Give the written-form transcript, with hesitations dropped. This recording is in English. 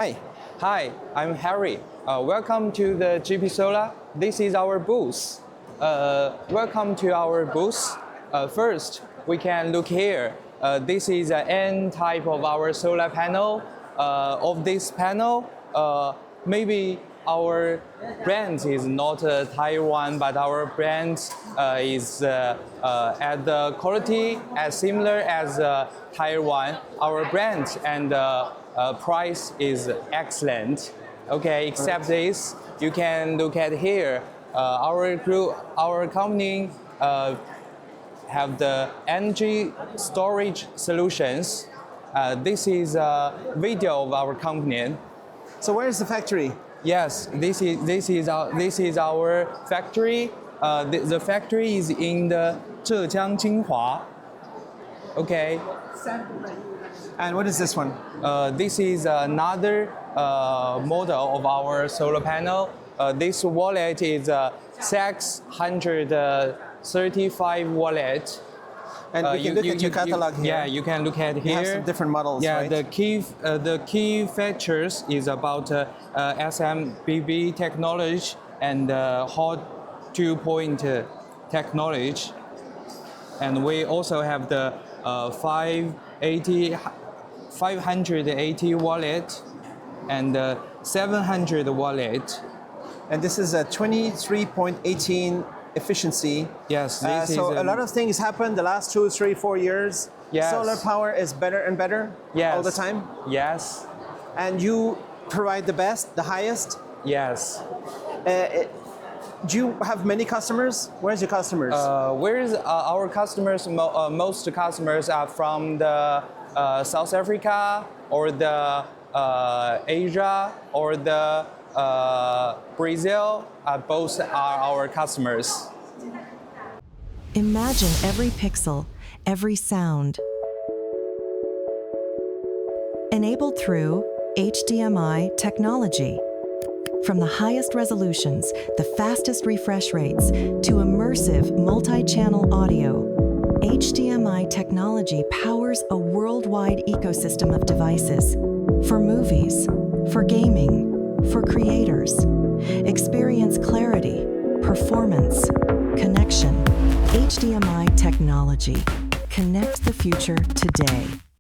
Hi, I'm Harry. Welcome to the GPSolar. This is our booth. Welcome to our booth. First, we can look here. This is an N type of our solar panel. Of this panel, maybe our brand is not Taiwan, but our brand is at the quality as similar as Taiwan. Our brand and price is excellent. Okay, except this, you can look at here. Our company have the energy storage solutions. This is a video of our company. So where is the factory? Yes, this is our factory. The factory is in the Zhejiang Jinhua. Okay. And what is this one? This is another model of our solar panel. This wallet is 635 wallet. And we can look at your catalog here. Yeah, you can look at here. You have some different models, yeah, right? the key features is about SMBB technology and hot 2-point technology. And we also have the 580 wallet and 700 wallet. And this is a 23.18 efficiency. Yes, so a lot of things happened the last 2, 3, 4 years. Yes. Solar power is better and better all the time. Yes. And you provide the best, the highest. Yes. Do you have many customers? Where's your customers? Where's our customers? Most customers are from the South Africa or the Asia or the Brazil. Both are our customers. Imagine every pixel, every sound. Enabled through HDMI technology. From the highest resolutions, the fastest refresh rates, to immersive multi-channel audio, HDMI technology powers a worldwide ecosystem of devices for movies, for gaming, for creators. Experience clarity, performance, connection. HDMI technology. Connect the future today.